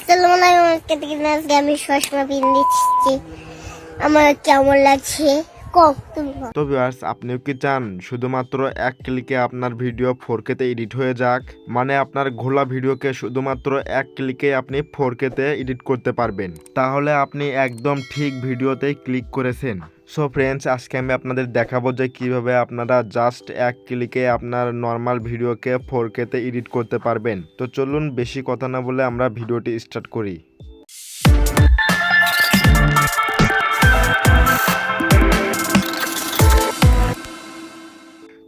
আসসালামু আলাইকুম। আজকে আমি চশমা পিন্দিছি, আমার কেমন লাগছে কও তুমি। তো ভিউয়ার্স, আপনিও কি চান শুধুমাত্র এক ক্লিকে আপনার ভিডিও 4K তে এডিট হয়ে যাক? মানে আপনার ঘোলা ভিডিওকে শুধুমাত্র এক ক্লিকে আপনি 4K তে এডিট করতে পারবেন। তাহলে আপনি একদম ঠিক ভিডিওতেই ক্লিক করেছেন। সো ফ্রেন্ডস, আজকে আমি আপনাদের দেখাবো যে কিভাবে আপনারা জাস্ট এক ক্লিকে আপনার নর্মাল ভিডিওকে 4K তে এডিট করতে পারবেন। তো চলুন বেশি কথা না বলে আমরা ভিডিওটি স্টার্ট করি।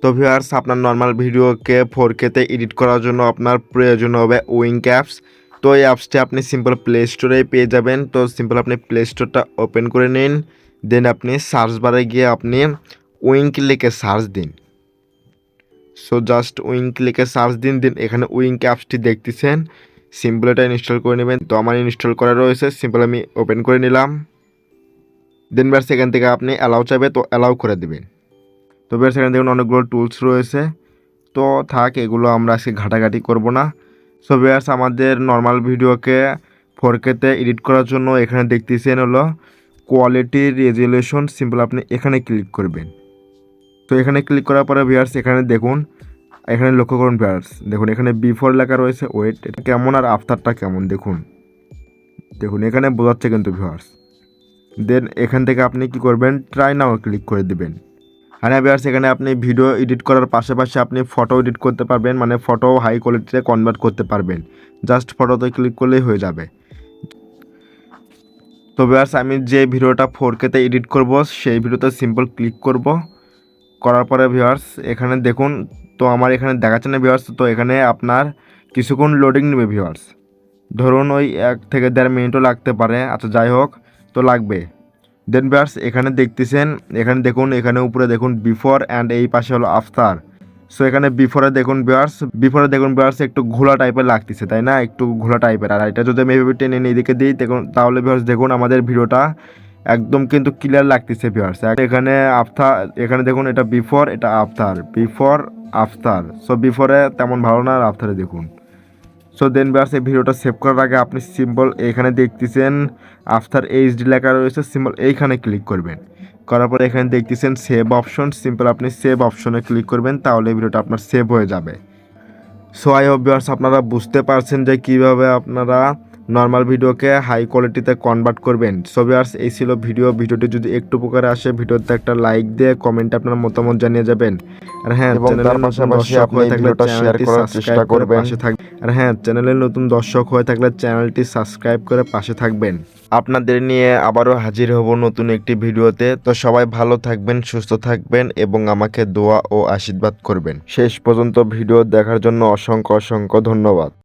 তো ভিউয়ার্স, আপনার নর্মাল ভিডিওকে 4K তে এডিট করার জন্য আপনার প্রয়োজন হবে উইঙ্ক অ্যাপস। তো এই অ্যাপসটি আপনি সিম্পল প্লে স্টোরেই পেয়ে যাবেন। তো সিম্পল আপনি প্লে স্টোরটা ওপেন করে নিন, দেন আপনি সার্চ বারে গিয়ে আপনি উইঙ্ক লিখে সার্চ দিন। সো জাস্ট উইঙ্ক লিখে সার্চ দিন, দেন এখানে উইঙ্ক অ্যাপসটি দেখতেছেন, সিম্পল এটা ইনস্টল করে নেবেন। তো আমার ইনস্টল করা রয়েছে, সিম্পল আমি ওপেন করে নিলাম। দেন ভিউয়ার্স, এখান থেকে আপনি অ্যালাউ চাইবে, তো অ্যালাউ করে দেবেন। তো ভিউয়ার্স, এখানে দেখুন অনেকগুলো টুলস রয়েছে, তো থাক এগুলো আমরা আজকে ঘাটাঘাটি করব না। সো ভিউয়ার্স, আমাদের নর্মাল ভিডিওকে 4K তে এডিট করার জন্য এখানে দেখতেছেন হলো কোয়ালিটি রেজুলেশন। সিম্পল আপনি এখানে ক্লিক করবেন। তো এখানে ক্লিক করার পরে ভিউয়ার্স, এখানে দেখুন, এখানে লক্ষ্য করুন ভিউয়ার্স, দেখুন এখানে বিফোর লেখা রয়েছে, ওয়েট এটা কেমন আর আফটারটা কেমন দেখুন এখানে বোঝাচ্ছে কিন্তু ভিউয়ার্স। দেন এখান থেকে আপনি কি করবেন, ট্রাই নাও ক্লিক করে দিবেন। হ্যাঁ ভিউয়ার্স, এখানে আপনি ভিডিও এডিট করার পাশাপাশি আপনি ফটো এডিট করতে পারবেন, মানে ফটো হাই কোয়ালিটিতে কনভার্ট করতে পারবেন। জাস্ট ফটোতে ক্লিক করলেই হয়ে যাবে। তো ভিউয়ার্স, আমি যে ভিডিওটা 4K তে এডিট করব সেই ভিডিওতে সিম্পল ক্লিক করব। করার পরে ভিউয়ার্স, এখানে দেখুন, তো আমার এখানে দেখাচ্ছে না ভিউয়ার্স, তো এখানে আপনার কিছুক্ষণ লোডিং নেবে ভিউয়ার্স। ধরুন ওই 1 থেকে 1.5 মিনিটও লাগতে পারে, আচ্ছা যাই হোক, তো লাগবে। দেন ভিউয়ার্স, এখানে দেখতেছেন, এখানে দেখুন, এখানে উপরে দেখুন বিফোর অ্যান্ড এই পাশে হলো আফটার। সো এখানে বিফোরে দেখুন ভিউয়ার্স একটু ঘোলা টাইপের লাগতেছে, তাই না, একটু ঘোলা টাইপের। আর এটা যদি আমি এভাবে টেনে এদিকে দিই দেখুন, তাহলে ভিউয়ার্স দেখুন আমাদের ভিডিওটা একদম কিন্তু ক্লিয়ার লাগতেছে ভিউয়ার্স। এখানে আফটার, এখানে দেখুন এটা বিফোর, এটা আফটার, বিফোর আফটার। সো বিফোরে তেমন ভালো না, আর আফটারে দেখুন। সো দেন ভিউয়ার্স, এই ভিডিওটা সেভ করার আগে আপনি সিম্পল এখানে দেখতেছেন আফটার এইচডি লেখা রয়েছে, সিম্পল এইখানে ক্লিক করবেন। করার পরে এখানে দেখতেছেন সেভ অপশন, সিম্পল আপনি সেভ অপশনে ক্লিক করবেন, তাহলে ভিডিওটা আপনার সেভ হয়ে যাবে। সো আই হোপ ভিউয়ার্স আপনারা বুঝতে পারছেন যে কীভাবে আপনারা নর্মাল ভিডিওকে হাই কোয়ালিটিতে কনভার্ট করবেন। সো ভিউয়ার্স, এই ছিল ভিডিওটি যদি একটু উপকারে আসে ভিডিওতে একটা লাইক দিয়ে কমেন্টে আপনার মতামত জানিয়ে যাবেন। আর হ্যাঁ, চ্যানেলের পাশাপাশি আপনি ভিডিওটা শেয়ার করার চেষ্টা করবেন। আর হ্যাঁ, চ্যানেলের নতুন দর্শক হয়ে থাকলে চ্যানেলটি সাবস্ক্রাইব করে পাশে থাকবেন। আপনাদের নিয়ে আবারও হাজির হব নতুন একটি ভিডিওতে। তো সবাই ভালো থাকবেন, সুস্থ থাকবেন এবং আমাকে দোয়া ও আশীর্বাদ করবেন। শেষ পর্যন্ত ভিডিও দেখার জন্য অসংখ্য ধন্যবাদ।